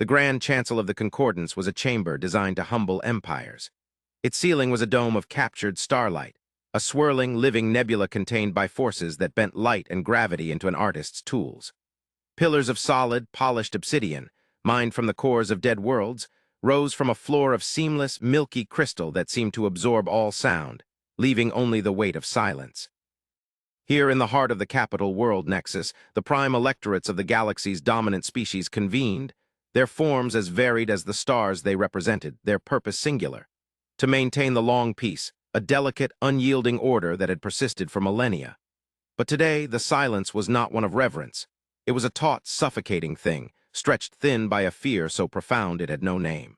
The grand chancel of the Concordance was a chamber designed to humble empires. Its ceiling was a dome of captured starlight, a swirling, living nebula contained by forces that bent light and gravity into an artist's tools. Pillars of solid, polished obsidian, mined from the cores of dead worlds, rose from a floor of seamless, milky crystal that seemed to absorb all sound, leaving only the weight of silence. Here in the heart of the capital world nexus, the prime electorates of the galaxy's dominant species convened, their forms as varied as the stars they represented, their purpose singular: to maintain the long peace, a delicate, unyielding order that had persisted for millennia. But today, the silence was not one of reverence. It was a taut, suffocating thing, stretched thin by a fear so profound it had no name.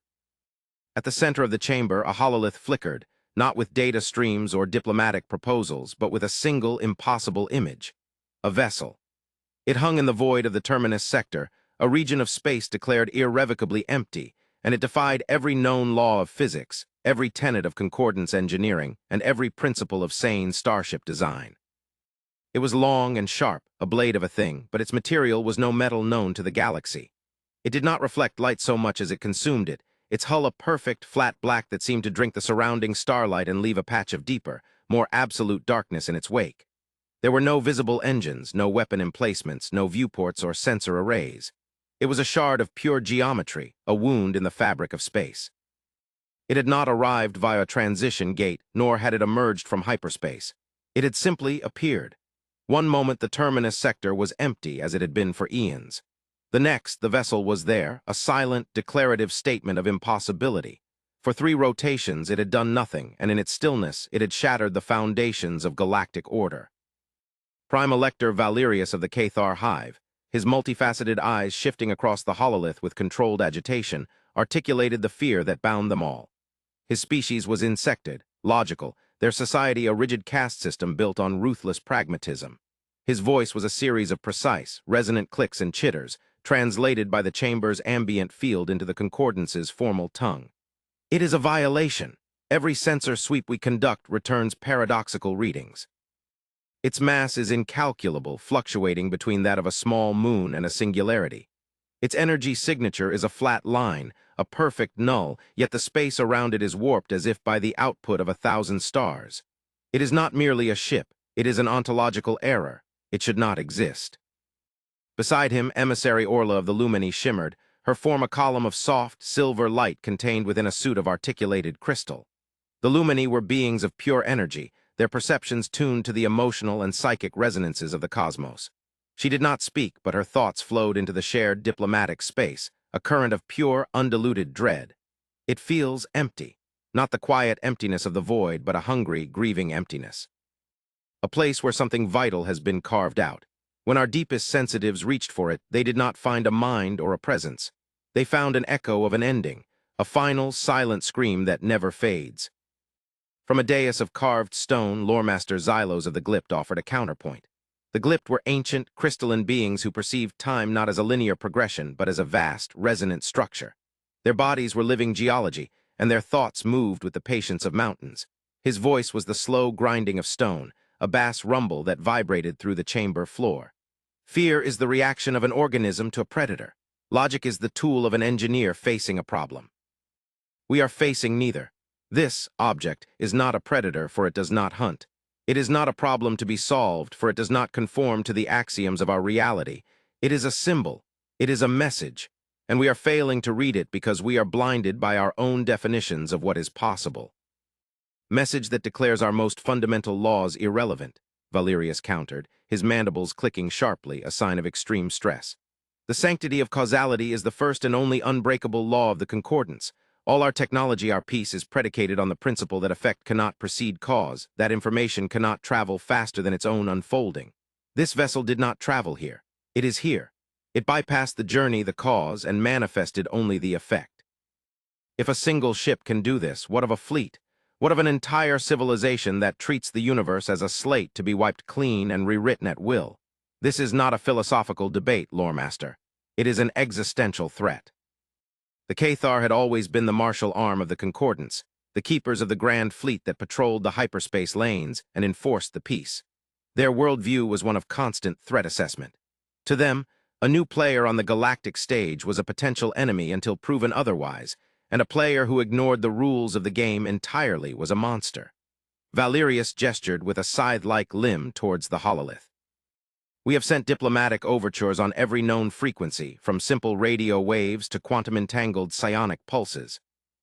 At the center of the chamber, a hololith flickered, not with data streams or diplomatic proposals, but with a single, impossible image: a vessel. It hung in the void of the terminus sector, a region of space declared irrevocably empty, and it defied every known law of physics, every tenet of concordance engineering, and every principle of sane starship design. It was long and sharp, a blade of a thing, but its material was no metal known to the galaxy. It did not reflect light so much as it consumed it, its hull a perfect, flat black that seemed to drink the surrounding starlight and leave a patch of deeper, more absolute darkness in its wake. There were no visible engines, no weapon emplacements, no viewports or sensor arrays. It was a shard of pure geometry, a wound in the fabric of space. It had not arrived via a transition gate, nor had it emerged from hyperspace. It had simply appeared. One moment the terminus sector was empty as it had been for eons. The next, the vessel was there, a silent, declarative statement of impossibility. For 3 rotations it had done nothing, and in its stillness it had shattered the foundations of galactic order. Prime Elector Valerius of the Cathar Hive, his multifaceted eyes shifting across the hololith with controlled agitation, articulated the fear that bound them all. His species was insected, logical, their society a rigid caste system built on ruthless pragmatism. His voice was a series of precise, resonant clicks and chitters, translated by the chamber's ambient field into the Concordance's formal tongue. It is a violation. Every sensor sweep we conduct returns paradoxical readings. Its mass is incalculable, fluctuating between that of a small moon and a singularity. Its energy signature is a flat line, a perfect null, yet the space around it is warped as if by the output of 1,000 stars. It is not merely a ship, it is an ontological error. It should not exist. Beside him, emissary Orla of the Lumini shimmered, her form a column of soft, silver light contained within a suit of articulated crystal. The Lumini were beings of pure energy, their perceptions tuned to the emotional and psychic resonances of the cosmos. She did not speak, but her thoughts flowed into the shared diplomatic space, a current of pure, undiluted dread. It feels empty, not the quiet emptiness of the void, but a hungry, grieving emptiness. A place where something vital has been carved out. When our deepest sensitives reached for it, they did not find a mind or a presence. They found an echo of an ending, a final, silent scream that never fades. From a dais of carved stone, Loremaster Xylos of the Glypt offered a counterpoint. The Glypt were ancient, crystalline beings who perceived time not as a linear progression, but as a vast, resonant structure. Their bodies were living geology, and their thoughts moved with the patience of mountains. His voice was the slow grinding of stone, a bass rumble that vibrated through the chamber floor. Fear is the reaction of an organism to a predator. Logic is the tool of an engineer facing a problem. We are facing neither. This object is not a predator, for it does not hunt. It is not a problem to be solved, for it does not conform to the axioms of our reality. It is a symbol. It is a message. And we are failing to read it because we are blinded by our own definitions of what is possible. Message that declares our most fundamental laws irrelevant, Valerius countered, his mandibles clicking sharply, a sign of extreme stress. The sanctity of causality is the first and only unbreakable law of the Concordance. All our technology, our peace, is predicated on the principle that effect cannot precede cause, that information cannot travel faster than its own unfolding. This vessel did not travel here. It is here. It bypassed the journey, the cause, and manifested only the effect. If a single ship can do this, what of a fleet? What of an entire civilization that treats the universe as a slate to be wiped clean and rewritten at will? This is not a philosophical debate, Loremaster. It is an existential threat. The Cathar had always been the martial arm of the Concordance, the keepers of the grand fleet that patrolled the hyperspace lanes and enforced the peace. Their worldview was one of constant threat assessment. To them, A new player on the Galactic stage was a potential enemy until proven otherwise, and a player who ignored the rules of the game entirely was a monster. Valerius gestured with a scythe-like limb towards the hololith. We have sent diplomatic overtures on every known frequency, from simple radio waves to quantum-entangled psionic pulses.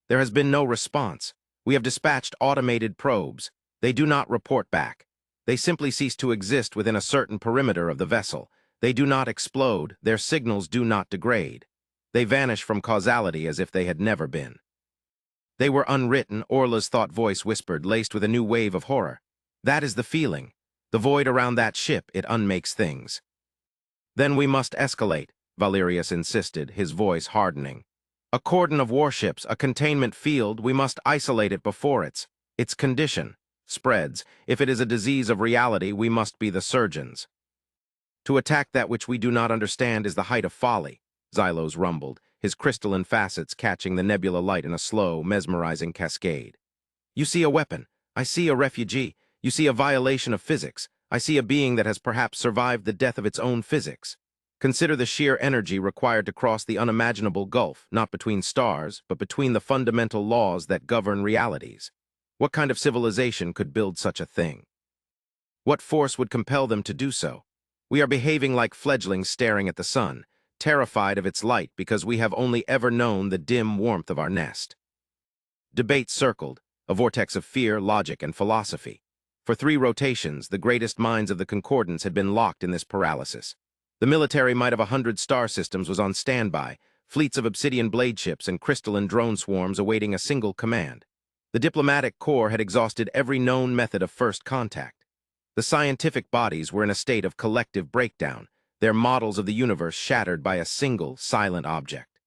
There has been no response. We have dispatched automated probes. They do not report back. They simply cease to exist within a certain perimeter of the vessel. They do not explode. Their signals do not degrade. They vanish from causality as if they had never been. They were unwritten, Orla's thought voice whispered, laced with a new wave of horror. That is the feeling. The void around that ship, it unmakes things. Then we must escalate, Valerius insisted, his voice hardening. A cordon of warships, a containment field, we must isolate it before its condition spreads. If it is a disease of reality, we must be the surgeons. To attack that which we do not understand is the height of folly, Xylos rumbled, his crystalline facets catching the nebula light in a slow, mesmerizing cascade. You see a weapon. I see a refugee. You see a violation of physics. I see a being that has perhaps survived the death of its own physics. Consider the sheer energy required to cross the unimaginable gulf, not between stars, but between the fundamental laws that govern realities. What kind of civilization could build such a thing? What force would compel them to do so? We are behaving like fledglings staring at the sun, terrified of its light because we have only ever known the dim warmth of our nest. Debate circled, a vortex of fear, logic, and philosophy. For 3 rotations, the greatest minds of the Concordance had been locked in this paralysis. The military might of 100 star systems was on standby, fleets of obsidian blade ships and crystalline drone swarms awaiting a single command. The diplomatic corps had exhausted every known method of first contact. The scientific bodies were in a state of collective breakdown, their models of the universe shattered by a single, silent object.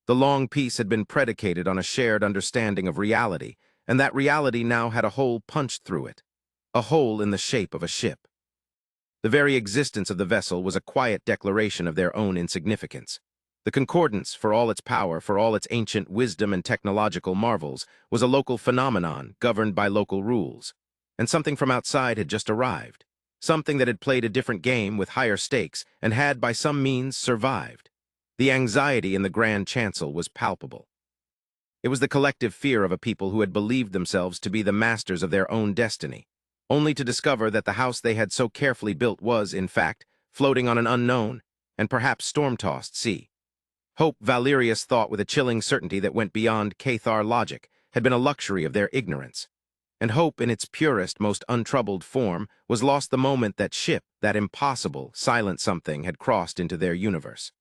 The long peace had been predicated on a shared understanding of reality, and that reality now had a hole punched through it, a hole in the shape of a ship. The very existence of the vessel was a quiet declaration of their own insignificance. The Concordance, for all its power, for all its ancient wisdom and technological marvels, was a local phenomenon governed by local rules. And something from outside had just arrived. Something that had played a different game with higher stakes and had, by some means, survived. The anxiety in the Grand Chancel was palpable. It was the collective fear of a people who had believed themselves to be the masters of their own destiny, only to discover that the house they had so carefully built was, in fact, floating on an unknown and perhaps storm-tossed sea. Hope, Valerius thought with a chilling certainty that went beyond Cathar logic, had been a luxury of their ignorance. And hope, in its purest, most untroubled form, was lost the moment that ship, that impossible, silent something, had crossed into their universe.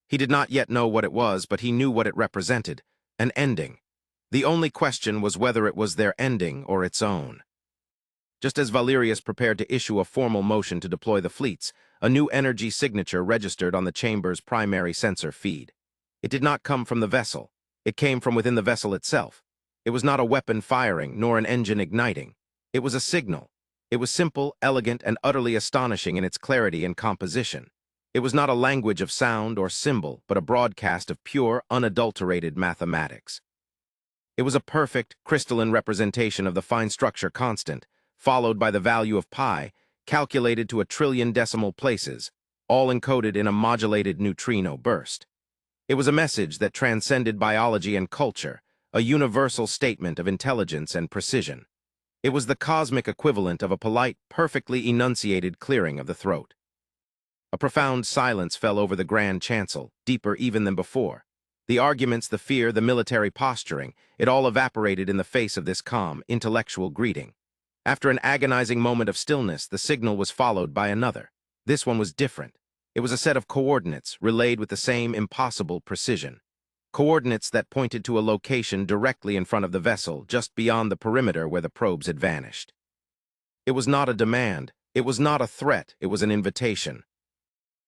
He did not yet know what it was, but he knew what it represented, an ending. The only question was whether it was their ending or its own. Just as Valerius prepared to issue a formal motion to deploy the fleets, a new energy signature registered on the chamber's primary sensor feed. It did not come from the vessel. It came from within the vessel itself. It was not a weapon firing, nor an engine igniting. It was a signal. It was simple, elegant, and utterly astonishing in its clarity and composition. It was not a language of sound or symbol, but a broadcast of pure, unadulterated mathematics. It was a perfect, crystalline representation of the fine structure constant, followed by the value of pi, calculated to 1 trillion decimal places, all encoded in a modulated neutrino burst. It was a message that transcended biology and culture, a universal statement of intelligence and precision. It was the cosmic equivalent of a polite, perfectly enunciated clearing of the throat. A profound silence fell over the Grand Chancel, deeper even than before. The arguments, the fear, the military posturing, it all evaporated in the face of this calm, intellectual greeting. After an agonizing moment of stillness, the signal was followed by another. This one was different. It was a set of coordinates, relayed with the same impossible precision. Coordinates that pointed to a location directly in front of the vessel, just beyond the perimeter where the probes had vanished. It was not a demand. It was not a threat. It was an invitation.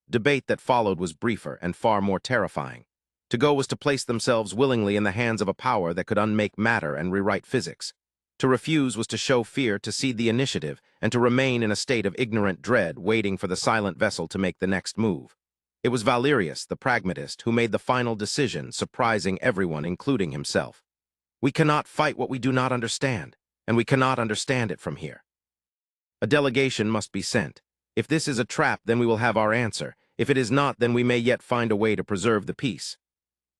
Debate that followed was briefer and far more terrifying. To go was to place themselves willingly in the hands of a power that could unmake matter and rewrite physics. To refuse was to show fear, to cede the initiative, and to remain in a state of ignorant dread, waiting for the silent vessel to make the next move. It was Valerius, the pragmatist, who made the final decision, surprising everyone, including himself. We cannot fight what we do not understand, and we cannot understand it from here. A delegation must be sent. If this is a trap, then we will have our answer. If it is not, then we may yet find a way to preserve the peace."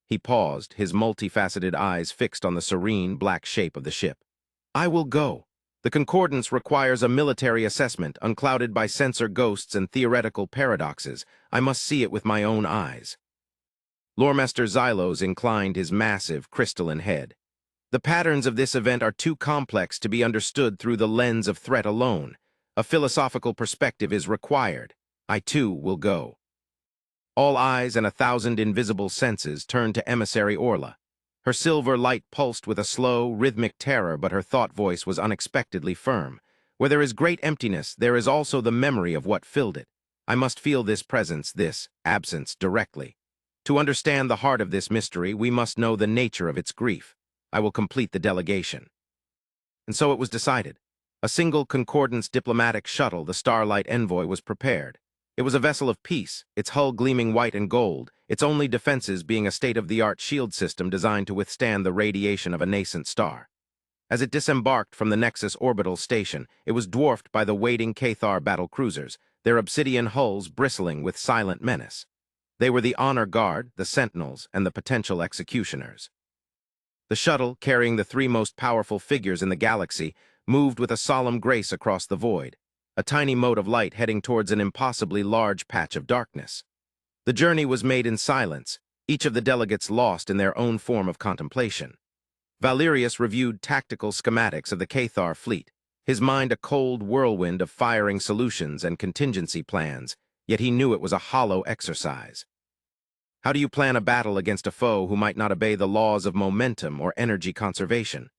He paused, his multifaceted eyes fixed on the serene, black shape of the ship. "I will go. The concordance requires a military assessment, unclouded by censor ghosts and theoretical paradoxes. I must see it with my own eyes." Loremaster Xylos inclined his massive, crystalline head. "The patterns of this event are too complex to be understood through the lens of threat alone. A philosophical perspective is required. I, too, will go." All eyes and 1,000 invisible senses turned to emissary Orla. Her silver light pulsed with a slow, rhythmic terror, but her thought voice was unexpectedly firm. "Where there is great emptiness, there is also the memory of what filled it. I must feel this presence, this absence, directly. To understand the heart of this mystery, we must know the nature of its grief. I will complete the delegation." And so it was decided. A single concordance diplomatic shuttle, the Starlight Envoy, was prepared. It was a vessel of peace, its hull gleaming white and gold, its only defenses being a state-of-the-art shield system designed to withstand the radiation of a nascent star. As it disembarked from the Nexus orbital station, it was dwarfed by the waiting Cathar battlecruisers, their obsidian hulls bristling with silent menace. They were the honor guard, the sentinels, and the potential executioners. The shuttle, carrying the three most powerful figures in the galaxy, moved with a solemn grace across the void, a tiny mote of light heading towards an impossibly large patch of darkness. The journey was made in silence, each of the delegates lost in their own form of contemplation. Valerius reviewed tactical schematics of the Cathar fleet, his mind a cold whirlwind of firing solutions and contingency plans, yet he knew it was a hollow exercise. How do you plan a battle against a foe who might not obey the laws of momentum or energy conservation?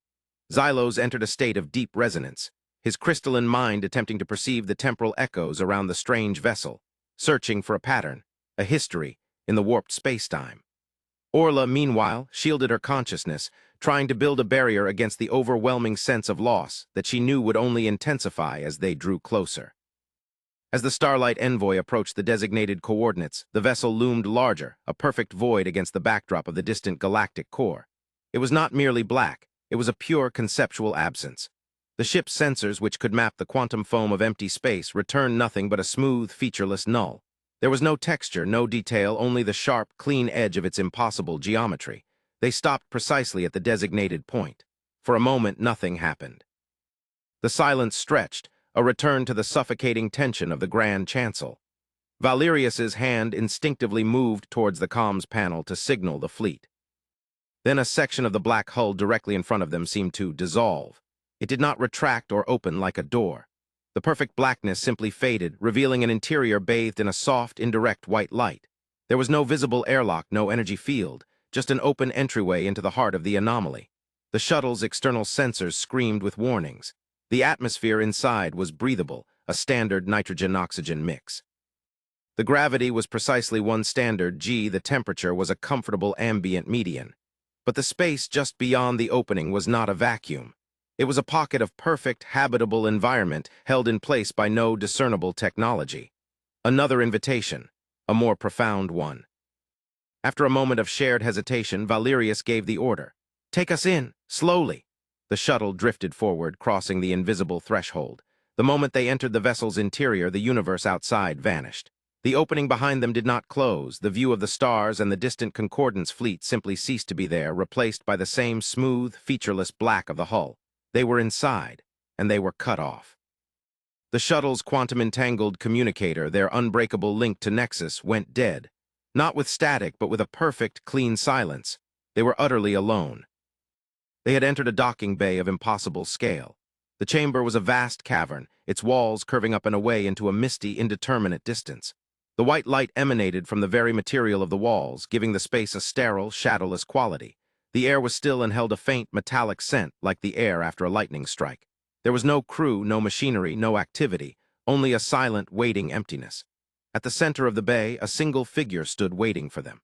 Xylos entered a state of deep resonance, his crystalline mind attempting to perceive the temporal echoes around the strange vessel, searching for a pattern, a history, in the warped space-time. Orla, meanwhile, shielded her consciousness, trying to build a barrier against the overwhelming sense of loss that she knew would only intensify as they drew closer. As the Starlight Envoy approached the designated coordinates, the vessel loomed larger, a perfect void against the backdrop of the distant galactic core. It was not merely black, it was a pure conceptual absence. The ship's sensors, which could map the quantum foam of empty space, returned nothing but a smooth, featureless null. There was no texture, no detail, only the sharp, clean edge of its impossible geometry. They stopped precisely at the designated point. For a moment, nothing happened. The silence stretched, a return to the suffocating tension of the Grand Chancel. Valerius's hand instinctively moved towards the comms panel to signal the fleet. Then a section of the black hull directly in front of them seemed to dissolve. It did not retract or open like a door. The perfect blackness simply faded, revealing an interior bathed in a soft, indirect white light. There was no visible airlock, no energy field, just an open entryway into the heart of the anomaly. The shuttle's external sensors screamed with warnings. The atmosphere inside was breathable, a standard nitrogen-oxygen mix. The gravity was precisely one standard G, the temperature was a comfortable ambient median. But the space just beyond the opening was not a vacuum. It was a pocket of perfect, habitable environment held in place by no discernible technology. Another invitation, a more profound one. After a moment of shared hesitation, Valerius gave the order. "Take us in, slowly." The shuttle drifted forward, crossing the invisible threshold. The moment they entered the vessel's interior, the universe outside vanished. The opening behind them did not close. The view of the stars and the distant concordance fleet simply ceased to be there, replaced by the same smooth, featureless black of the hull. They were inside, and they were cut off. The shuttle's quantum-entangled communicator, their unbreakable link to Nexus, went dead. Not with static, but with a perfect, clean silence. They were utterly alone. They had entered a docking bay of impossible scale. The chamber was a vast cavern, its walls curving up and away into a misty, indeterminate distance. The white light emanated from the very material of the walls, giving the space a sterile, shadowless quality. The air was still and held a faint, metallic scent, like the air after a lightning strike. There was no crew, no machinery, no activity, only a silent, waiting emptiness. At the center of the bay, a single figure stood waiting for them.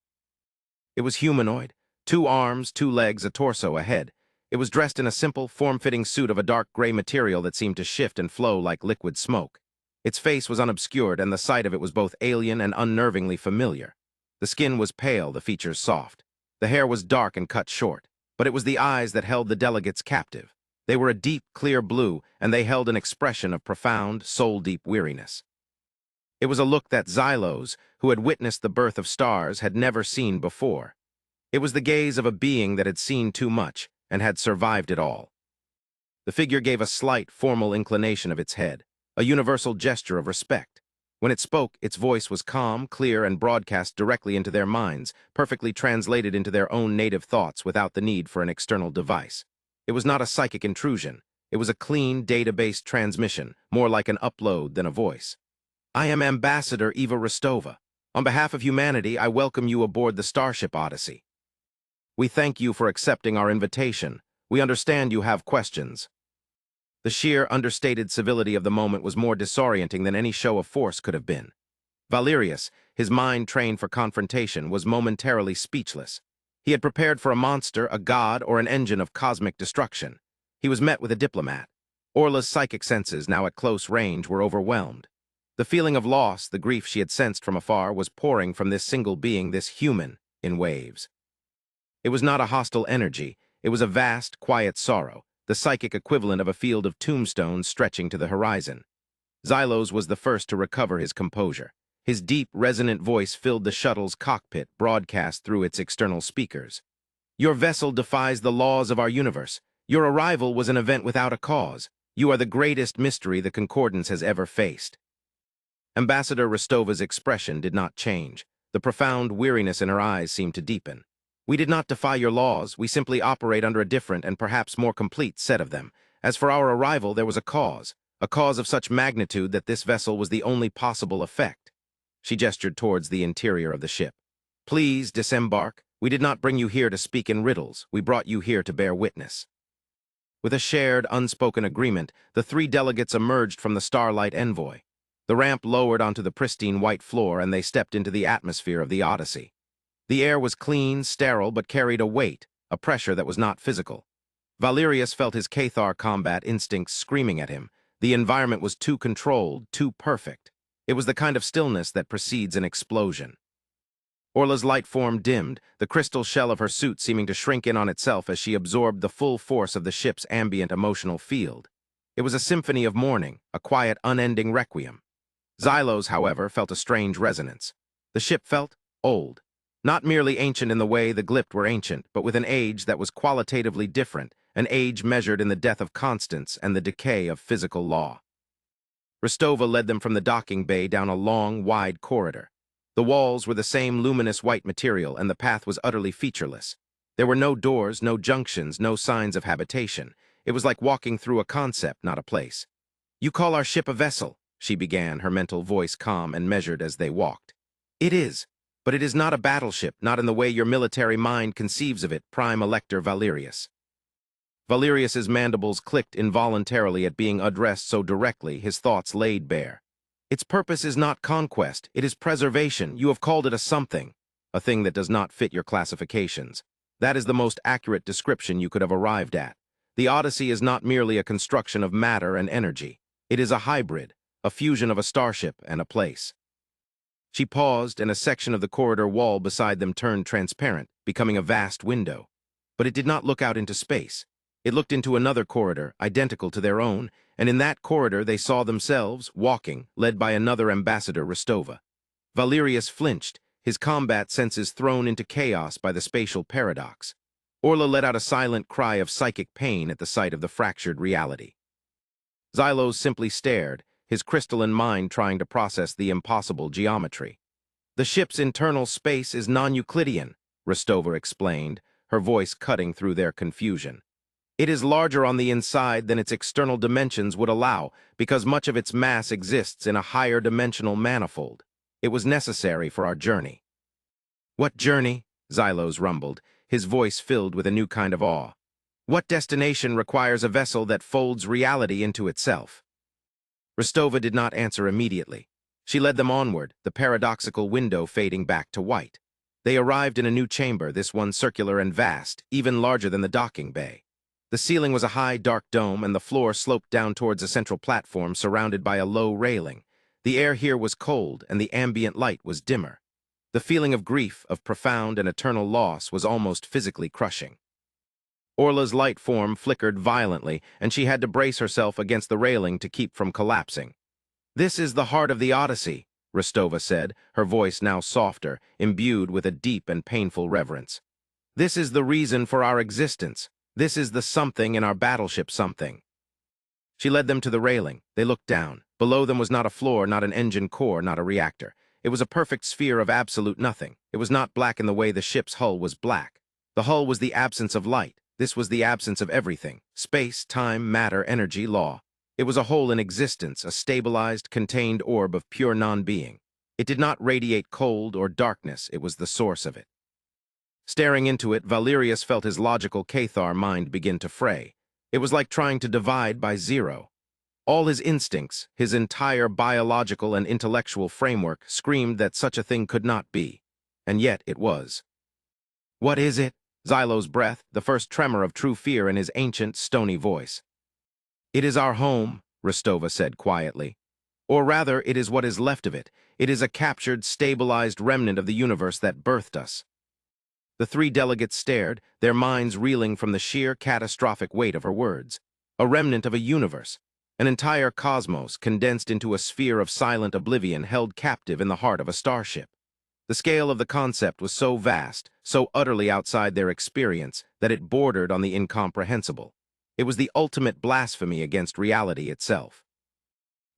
It was humanoid, 2 arms, 2 legs, a torso, a head. It was dressed in a simple, form-fitting suit of a dark gray material that seemed to shift and flow like liquid smoke. Its face was unobscured, and the sight of it was both alien and unnervingly familiar. The skin was pale, the features soft. The hair was dark and cut short, but it was the eyes that held the delegates captive. They were a deep, clear blue, and they held an expression of profound, soul-deep weariness. It was a look that Xylos, who had witnessed the birth of stars, had never seen before. It was the gaze of a being that had seen too much and had survived it all. The figure gave a slight, formal inclination of its head, a universal gesture of respect. When it spoke, its voice was calm, clear, and broadcast directly into their minds, perfectly translated into their own native thoughts without the need for an external device. It was not a psychic intrusion. It was a clean, data-based transmission, more like an upload than a voice. I am Ambassador Eva Rostova. On behalf of humanity, I welcome you aboard the Starship Odyssey. We thank you for accepting our invitation. We understand you have questions. The sheer, understated civility of the moment was more disorienting than any show of force could have been. Valerius, his mind trained for confrontation, was momentarily speechless. He had prepared for a monster, a god, or an engine of cosmic destruction. He was met with a diplomat. Orla's psychic senses, now at close range, were overwhelmed. The feeling of loss, the grief she had sensed from afar, was pouring from this single being, this human, in waves. It was not a hostile energy. It was a vast, quiet sorrow, the psychic equivalent of a field of tombstones stretching to the horizon. Xylos was the first to recover his composure. His deep, resonant voice filled the shuttle's cockpit, broadcast through its external speakers. Your vessel defies the laws of our universe. Your arrival was an event without a cause. You are the greatest mystery the Concordance has ever faced. Ambassador Rostova's expression did not change. The profound weariness in her eyes seemed to deepen. We did not defy your laws. We simply operate under a different and perhaps more complete set of them. As for our arrival, there was a cause of such magnitude that this vessel was the only possible effect. She gestured towards the interior of the ship. Please disembark. We did not bring you here to speak in riddles. We brought you here to bear witness. With a shared, unspoken agreement, the three delegates emerged from the Starlight Envoy. The ramp lowered onto the pristine white floor, and they stepped into the atmosphere of the Odyssey. The air was clean, sterile, but carried a weight, a pressure that was not physical. Valerius felt his Cathar combat instincts screaming at him. The environment was too controlled, too perfect. It was the kind of stillness that precedes an explosion. Orla's light form dimmed, the crystal shell of her suit seeming to shrink in on itself as she absorbed the full force of the ship's ambient emotional field. It was a symphony of mourning, a quiet, unending requiem. Xylos, however, felt a strange resonance. The ship felt old. Not merely ancient in the way the Glypt were ancient, but with an age that was qualitatively different, an age measured in the death of constants and the decay of physical law. Rostova led them from the docking bay down a long, wide corridor. The walls were the same luminous white material, and the path was utterly featureless. There were no doors, no junctions, no signs of habitation. It was like walking through a concept, not a place. You call our ship a vessel, she began, her mental voice calm and measured as they walked. It is. But it is not a battleship, not in the way your military mind conceives of it, Prime Elector Valerius. Valerius's mandibles clicked involuntarily at being addressed so directly, his thoughts laid bare. Its purpose is not conquest, it is preservation. You have called it a something, a thing that does not fit your classifications. That is the most accurate description you could have arrived at. The Odyssey is not merely a construction of matter and energy. It is a hybrid, a fusion of a starship and a place. She paused, and a section of the corridor wall beside them turned transparent, becoming a vast window. But it did not look out into space. It looked into another corridor, identical to their own, and in that corridor they saw themselves, walking, led by another Ambassador Rostova. Valerius flinched, his combat senses thrown into chaos by the spatial paradox. Orla let out a silent cry of psychic pain at the sight of the fractured reality. Xylos simply stared, his crystalline mind trying to process the impossible geometry. The ship's internal space is non-Euclidean, Rostova explained, her voice cutting through their confusion. It is larger on the inside than its external dimensions would allow, because much of its mass exists in a higher dimensional manifold. It was necessary for our journey. What journey? Xylos rumbled, his voice filled with a new kind of awe. What destination requires a vessel that folds reality into itself? Rostova did not answer immediately. She led them onward, the paradoxical window fading back to white. They arrived in a new chamber, this one circular and vast, even larger than the docking bay. The ceiling was a high, dark dome, and the floor sloped down towards a central platform surrounded by a low railing. The air here was cold, and the ambient light was dimmer. The feeling of grief, of profound and eternal loss, was almost physically crushing. Orla's light form flickered violently, and she had to brace herself against the railing to keep from collapsing. This is the heart of the Odyssey, Rostova said, her voice now softer, imbued with a deep and painful reverence. This is the reason for our existence. This is the something in our battleship something. She led them to the railing. They looked down. Below them was not a floor, not an engine core, not a reactor. It was a perfect sphere of absolute nothing. It was not black in the way the ship's hull was black. The hull was the absence of light. This was the absence of everything. Space, time, matter, energy, law. It was a whole in existence, a stabilized, contained orb of pure non-being. It did not radiate cold or darkness. It was the source of it. Staring into it, Valerius felt his logical Cathar mind begin to fray. It was like trying to divide by zero. All his instincts, his entire biological and intellectual framework screamed that such a thing could not be. And yet it was. What is it? Xylo's breath, the first tremor of true fear in his ancient, stony voice. It is our home, Rostova said quietly. Or rather, it is what is left of it. It is a captured, stabilized remnant of the universe that birthed us. The three delegates stared, their minds reeling from the sheer, catastrophic weight of her words. A remnant of a universe, an entire cosmos condensed into a sphere of silent oblivion held captive in the heart of a starship. The scale of the concept was so vast, so utterly outside their experience, that it bordered on the incomprehensible. It was the ultimate blasphemy against reality itself.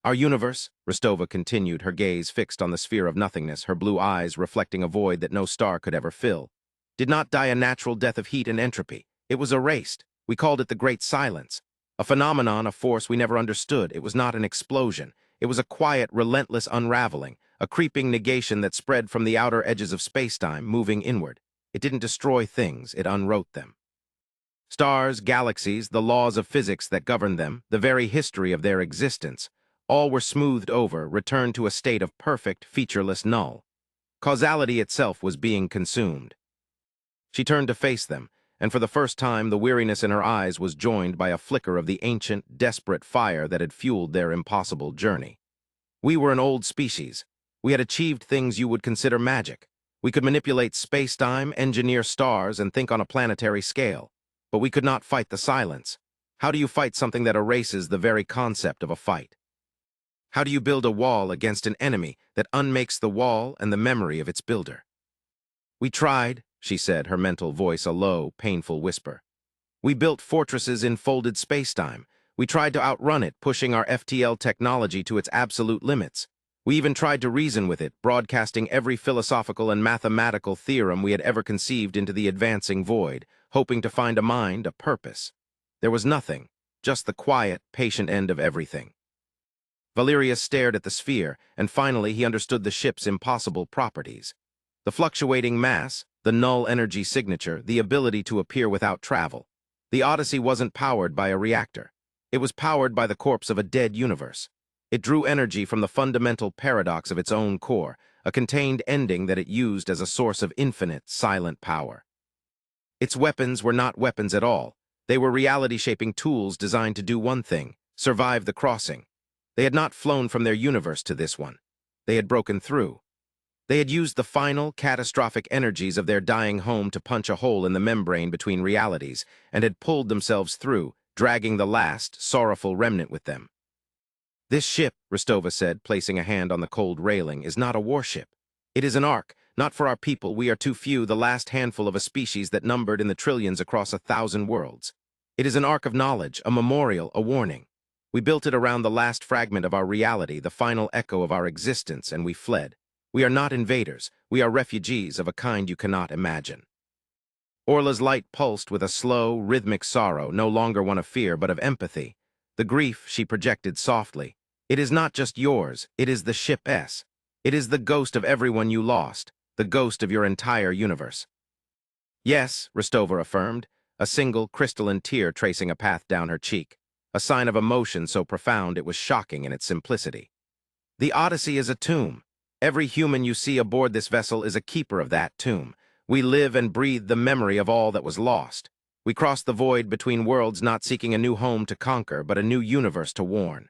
Our universe, Rostova continued, her gaze fixed on the sphere of nothingness, her blue eyes reflecting a void that no star could ever fill, did not die a natural death of heat and entropy. It was erased. We called it the Great Silence. A phenomenon, a force we never understood. It was not an explosion. It was a quiet, relentless unraveling, a creeping negation that spread from the outer edges of spacetime, moving inward. It didn't destroy things, it unwrote them. Stars, galaxies, the laws of physics that governed them, the very history of their existence, all were smoothed over, returned to a state of perfect, featureless null. Causality itself was being consumed. She turned to face them, and for the first time the weariness in her eyes was joined by a flicker of the ancient, desperate fire that had fueled their impossible journey. We were an old species. We had achieved things you would consider magic. We could manipulate space-time, engineer stars, and think on a planetary scale. But we could not fight the silence. How do you fight something that erases the very concept of a fight? How do you build a wall against an enemy that unmakes the wall and the memory of its builder? We tried, she said, her mental voice a low, painful whisper. We built fortresses in folded spacetime. We tried to outrun it, pushing our FTL technology to its absolute limits. We even tried to reason with it, broadcasting every philosophical and mathematical theorem we had ever conceived into the advancing void, hoping to find a mind, a purpose. There was nothing, just the quiet, patient end of everything. Valerius stared at the sphere, and finally he understood the ship's impossible properties. The fluctuating mass, the null energy signature, the ability to appear without travel. The Odyssey wasn't powered by a reactor. It was powered by the corpse of a dead universe. It drew energy from the fundamental paradox of its own core, a contained ending that it used as a source of infinite, silent power. Its weapons were not weapons at all. They were reality-shaping tools designed to do one thing: survive the crossing. They had not flown from their universe to this one. They had broken through. They had used the final, catastrophic energies of their dying home to punch a hole in the membrane between realities, and had pulled themselves through, dragging the last, sorrowful remnant with them. This ship, Rostova said, placing a hand on the cold railing, is not a warship. It is an ark, not for our people. We are too few, the last handful of a species that numbered in the trillions across 1,000 worlds. It is an ark of knowledge, a memorial, a warning. We built it around the last fragment of our reality, the final echo of our existence, and we fled. We are not invaders. We are refugees of a kind you cannot imagine. Orla's light pulsed with a slow, rhythmic sorrow, no longer one of fear, but of empathy. The grief she projected softly. It is not just yours, it is the ship's. It is the ghost of everyone you lost, the ghost of your entire universe. Yes, Rostova affirmed, a single crystalline tear tracing a path down her cheek, a sign of emotion so profound it was shocking in its simplicity. The Odyssey is a tomb. Every human you see aboard this vessel is a keeper of that tomb. We live and breathe the memory of all that was lost. We cross the void between worlds, not seeking a new home to conquer, but a new universe to warn.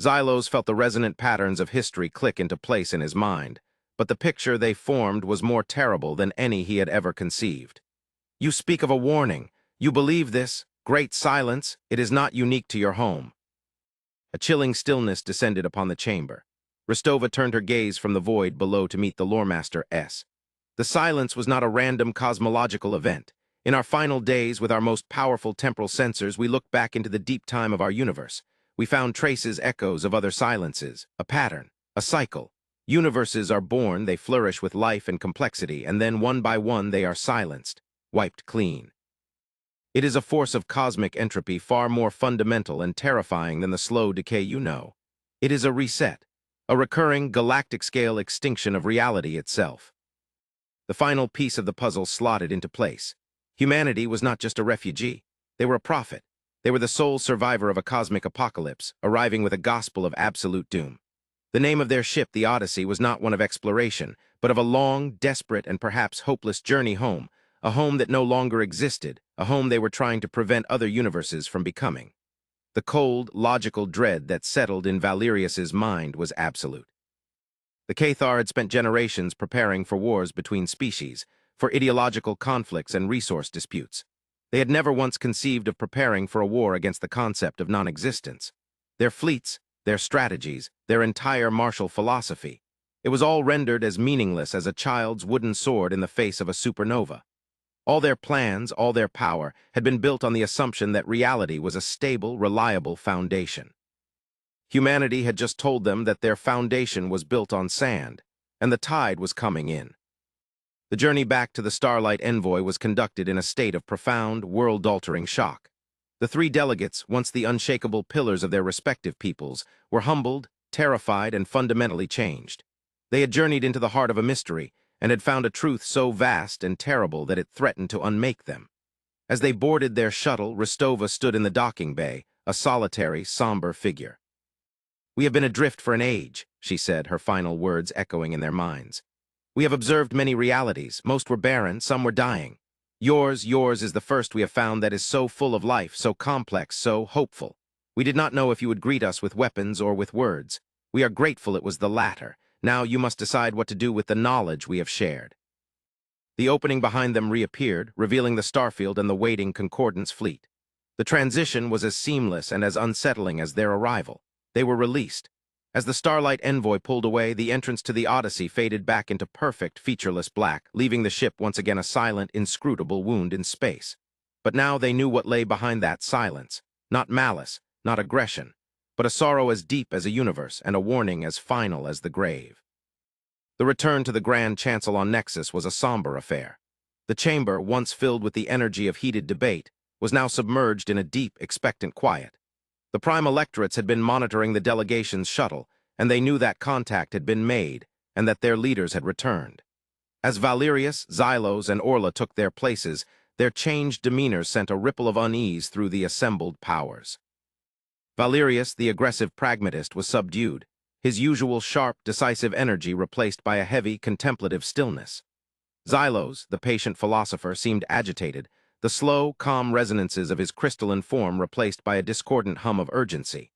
Xylos felt the resonant patterns of history click into place in his mind, but the picture they formed was more terrible than any he had ever conceived. You speak of a warning. You believe this? Great silence. It is not unique to your home. A chilling stillness descended upon the chamber. Rostova turned her gaze from the void below to meet the loremaster S. The silence was not a random cosmological event. In our final days, with our most powerful temporal sensors, we looked back into the deep time of our universe. We found traces, echoes of other silences, a pattern, a cycle. Universes are born, they flourish with life and complexity, and then one by one they are silenced, wiped clean. It is a force of cosmic entropy far more fundamental and terrifying than the slow decay you know. It is a reset, a recurring galactic-scale extinction of reality itself. The final piece of the puzzle slotted into place. Humanity was not just a refugee. They were a prophet. They were the sole survivor of a cosmic apocalypse, arriving with a gospel of absolute doom. The name of their ship, the Odyssey, was not one of exploration, but of a long, desperate, and perhaps hopeless journey home, a home that no longer existed, a home they were trying to prevent other universes from becoming. The cold, logical dread that settled in Valerius's mind was absolute. The Cathar had spent generations preparing for wars between species, for ideological conflicts and resource disputes. They had never once conceived of preparing for a war against the concept of non-existence. Their fleets, their strategies, their entire martial philosophy, it was all rendered as meaningless as a child's wooden sword in the face of a supernova. All their plans, all their power, had been built on the assumption that reality was a stable, reliable foundation. Humanity had just told them that their foundation was built on sand, and the tide was coming in. The journey back to the Starlight Envoy was conducted in a state of profound, world-altering shock. The three delegates, once the unshakable pillars of their respective peoples, were humbled, terrified, and fundamentally changed. They had journeyed into the heart of a mystery, and had found a truth so vast and terrible that it threatened to unmake them. As they boarded their shuttle, Rostova stood in the docking bay, a solitary, somber figure. "We have been adrift for an age," she said, her final words echoing in their minds. "We have observed many realities. Most were barren, some were dying. Yours is the first we have found that is so full of life, so complex, so hopeful. We did not know if you would greet us with weapons or with words. We are grateful it was the latter. Now you must decide what to do with the knowledge we have shared." The opening behind them reappeared, revealing the Starfield and the waiting Concordance fleet. The transition was as seamless and as unsettling as their arrival. They were released. As the Starlight Envoy pulled away, the entrance to the Odyssey faded back into perfect, featureless black, leaving the ship once again a silent, inscrutable wound in space. But now they knew what lay behind that silence. Not malice, not aggression, but a sorrow as deep as a universe and a warning as final as the grave. The return to the Grand Chancel on Nexus was a somber affair. The chamber, once filled with the energy of heated debate, was now submerged in a deep, expectant quiet. The Prime Electorates had been monitoring the delegation's shuttle, and they knew that contact had been made and that their leaders had returned. As Valerius, Xylos, and Orla took their places, their changed demeanors sent a ripple of unease through the assembled powers. Valerius, the aggressive pragmatist, was subdued, his usual sharp, decisive energy replaced by a heavy, contemplative stillness. Xylos, the patient philosopher, seemed agitated, the slow, calm resonances of his crystalline form replaced by a discordant hum of urgency.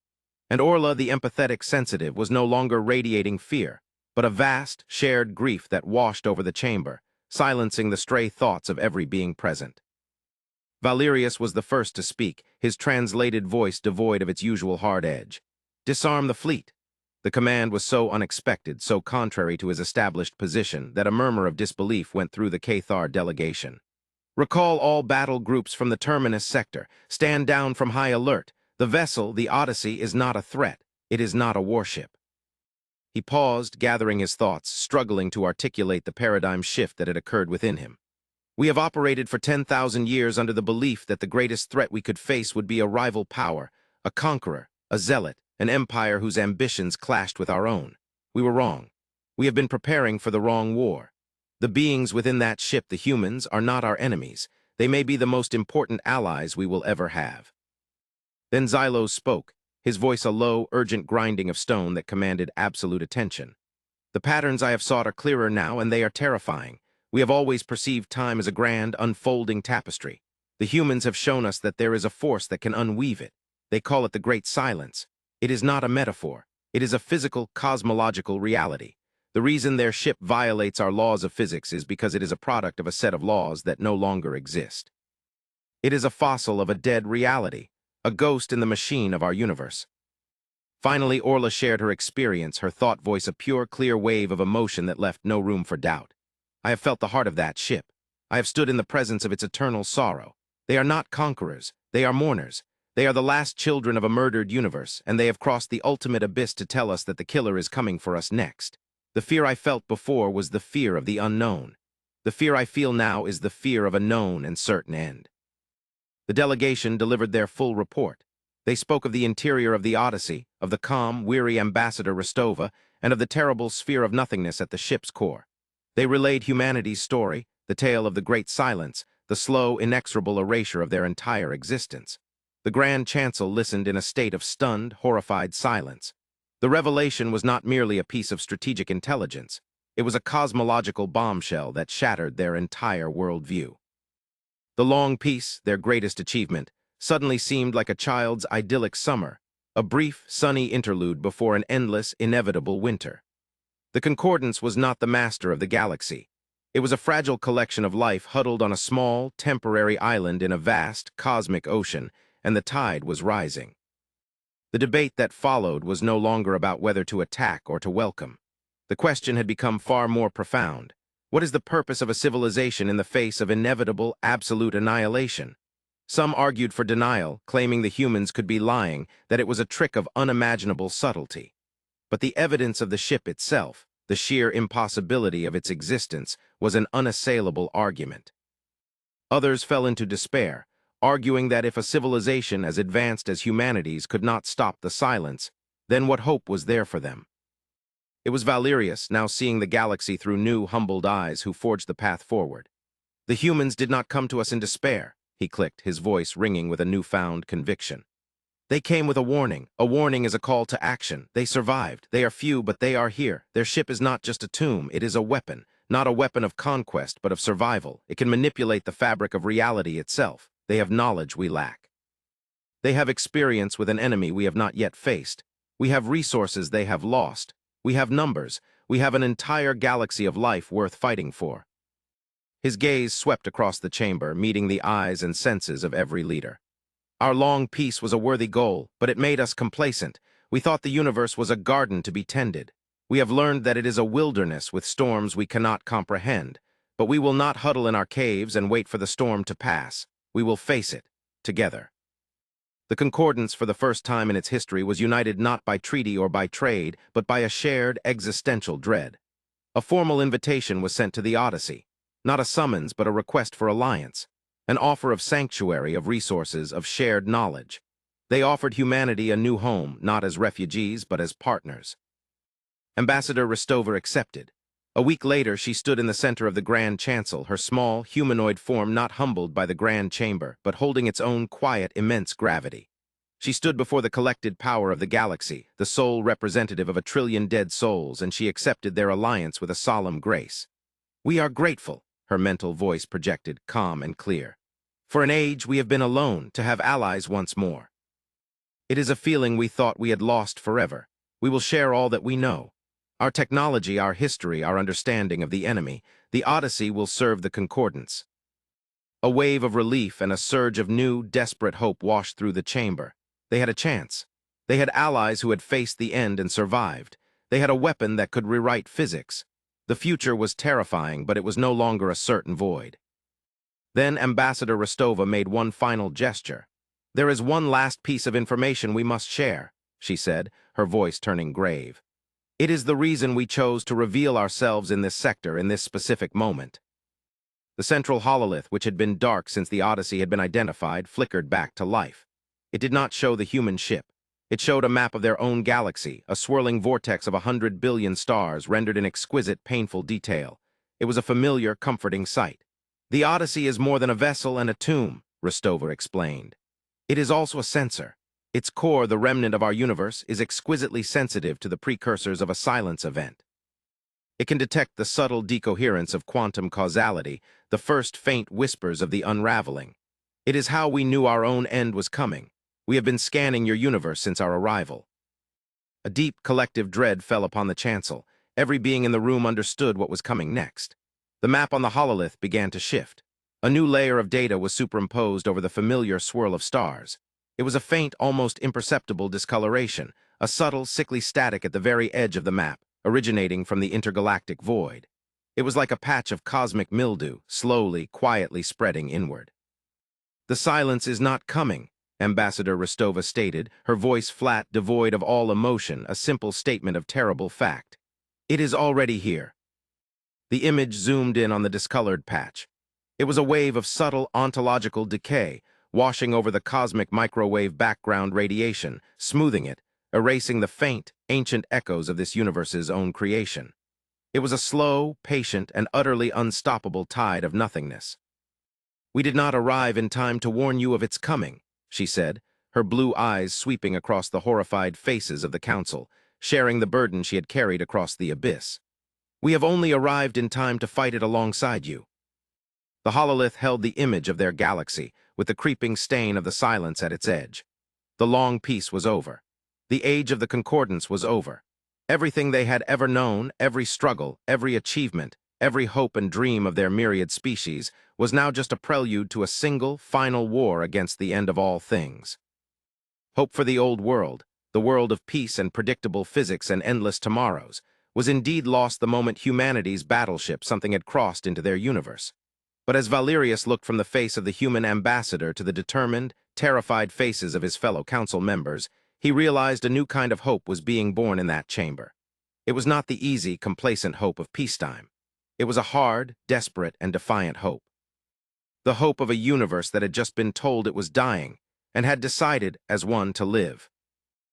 And Orla, the empathetic sensitive, was no longer radiating fear, but a vast, shared grief that washed over the chamber, silencing the stray thoughts of every being present. Valerius was the first to speak, his translated voice devoid of its usual hard edge. "Disarm the fleet." The command was so unexpected, so contrary to his established position, that a murmur of disbelief went through the Cathar delegation. "Recall all battle groups from the Terminus sector. Stand down from high alert. The vessel, the Odyssey, is not a threat. It is not a warship." He paused, gathering his thoughts, struggling to articulate the paradigm shift that had occurred within him. "We have operated for 10,000 years under the belief that the greatest threat we could face would be a rival power, a conqueror, a zealot, an empire whose ambitions clashed with our own. We were wrong. We have been preparing for the wrong war. The beings within that ship, the humans, are not our enemies. They may be the most important allies we will ever have." Then Xylos spoke, his voice a low, urgent grinding of stone that commanded absolute attention. "The patterns I have sought are clearer now, and they are terrifying. We have always perceived time as a grand, unfolding tapestry. The humans have shown us that there is a force that can unweave it. They call it the Great Silence. It is not a metaphor. It is a physical, cosmological reality. The reason their ship violates our laws of physics is because it is a product of a set of laws that no longer exist. It is a fossil of a dead reality, a ghost in the machine of our universe." Finally, Orla shared her experience, her thought voice a pure, clear wave of emotion that left no room for doubt. I have felt the heart of that ship. I have stood in the presence of its eternal sorrow. They are not conquerors. They are mourners. They are the last children of a murdered universe, and they have crossed the ultimate abyss to tell us that the killer is coming for us next. The fear I felt before was the fear of the unknown. The fear I feel now is the fear of a known and certain end. The delegation delivered their full report. They spoke of the interior of the Odyssey, of the calm, weary Ambassador Rostova, and of the terrible sphere of nothingness at the ship's core. They relayed humanity's story, the tale of the Great Silence, the slow, inexorable erasure of their entire existence. The Grand Chancellor listened in a state of stunned, horrified silence. The revelation was not merely a piece of strategic intelligence. It was a cosmological bombshell that shattered their entire worldview. The long peace, their greatest achievement, suddenly seemed like a child's idyllic summer, a brief, sunny interlude before an endless, inevitable winter. The Concordance was not the master of the galaxy. It was a fragile collection of life huddled on a small, temporary island in a vast, cosmic ocean, and the tide was rising. The debate that followed was no longer about whether to attack or to welcome. The question had become far more profound. What is the purpose of a civilization in the face of inevitable, absolute annihilation? Some argued for denial, claiming the humans could be lying, that it was a trick of unimaginable subtlety. But the evidence of the ship itself, the sheer impossibility of its existence, was an unassailable argument. Others fell into despair, arguing that if a civilization as advanced as humanity's could not stop the silence, then what hope was there for them? It was Valerius, now seeing the galaxy through new, humbled eyes, who forged the path forward. The humans did not come to us in despair, he clicked, his voice ringing with a newfound conviction. They came with a warning. A warning is a call to action. They survived. They are few, but they are here. Their ship is not just a tomb, it is a weapon. Not a weapon of conquest, but of survival. It can manipulate the fabric of reality itself. They have knowledge we lack. They have experience with an enemy we have not yet faced. We have resources they have lost. We have numbers. We have an entire galaxy of life worth fighting for. His gaze swept across the chamber, meeting the eyes and senses of every leader. Our long peace was a worthy goal, but it made us complacent. We thought the universe was a garden to be tended. We have learned that it is a wilderness with storms we cannot comprehend. But we will not huddle in our caves and wait for the storm to pass. We will face it, together. The Concordance, for the first time in its history, was united not by treaty or by trade, but by a shared existential dread. A formal invitation was sent to the Odyssey. Not a summons, but a request for alliance. An offer of sanctuary, of resources, of shared knowledge. They offered humanity a new home, not as refugees, but as partners. Ambassador Rostova accepted. A week later, she stood in the center of the Grand Chancel, her small, humanoid form not humbled by the Grand Chamber, but holding its own quiet, immense gravity. She stood before the collected power of the galaxy, the sole representative of 1,000,000,000,000 dead souls, and she accepted their alliance with a solemn grace. "We are grateful," her mental voice projected, calm and clear. "For an age we have been alone, to have allies once more. It is a feeling we thought we had lost forever. We will share all that we know. Our technology, our history, our understanding of the enemy. The Odyssey will serve the Concordance." A wave of relief and a surge of new, desperate hope washed through the chamber. They had a chance. They had allies who had faced the end and survived. They had a weapon that could rewrite physics. The future was terrifying, but it was no longer a certain void. Then Ambassador Rostova made one final gesture. "There is one last piece of information we must share," she said, her voice turning grave. "It is the reason we chose to reveal ourselves in this sector in this specific moment." The central hololith, which had been dark since the Odyssey had been identified, flickered back to life. It did not show the human ship. It showed a map of their own galaxy, a swirling vortex of 100 billion stars rendered in exquisite, painful detail. It was a familiar, comforting sight. "The Odyssey is more than a vessel and a tomb," Rostova explained. "It is also a sensor. Its core, the remnant of our universe, is exquisitely sensitive to the precursors of a silence event. It can detect the subtle decoherence of quantum causality, the first faint whispers of the unraveling. It is how we knew our own end was coming. We have been scanning your universe since our arrival." A deep, collective dread fell upon the chancel. Every being in the room understood what was coming next. The map on the hololith began to shift. A new layer of data was superimposed over the familiar swirl of stars. It was a faint, almost imperceptible discoloration, a subtle, sickly static at the very edge of the map, originating from the intergalactic void. It was like a patch of cosmic mildew, slowly, quietly spreading inward. "The silence is not coming," Ambassador Rostova stated, her voice flat, devoid of all emotion, a simple statement of terrible fact. "It is already here." The image zoomed in on the discolored patch. It was a wave of subtle ontological decay, washing over the cosmic microwave background radiation, smoothing it, erasing the faint, ancient echoes of this universe's own creation. It was a slow, patient, and utterly unstoppable tide of nothingness. "We did not arrive in time to warn you of its coming," she said, her blue eyes sweeping across the horrified faces of the council, sharing the burden she had carried across the abyss. "We have only arrived in time to fight it alongside you." The hololith held the image of their galaxy, with the creeping stain of the silence at its edge. The long peace was over. The age of the concordance was over. Everything they had ever known, every struggle, every achievement, every hope and dream of their myriad species, was now just a prelude to a single, final war against the end of all things. Hope for the old world, the world of peace and predictable physics and endless tomorrows, was indeed lost the moment humanity's battleship something had crossed into their universe. But as Valerius looked from the face of the human ambassador to the determined, terrified faces of his fellow council members, he realized a new kind of hope was being born in that chamber. It was not the easy, complacent hope of peacetime. It was a hard, desperate, and defiant hope. The hope of a universe that had just been told it was dying, and had decided, as one, to live.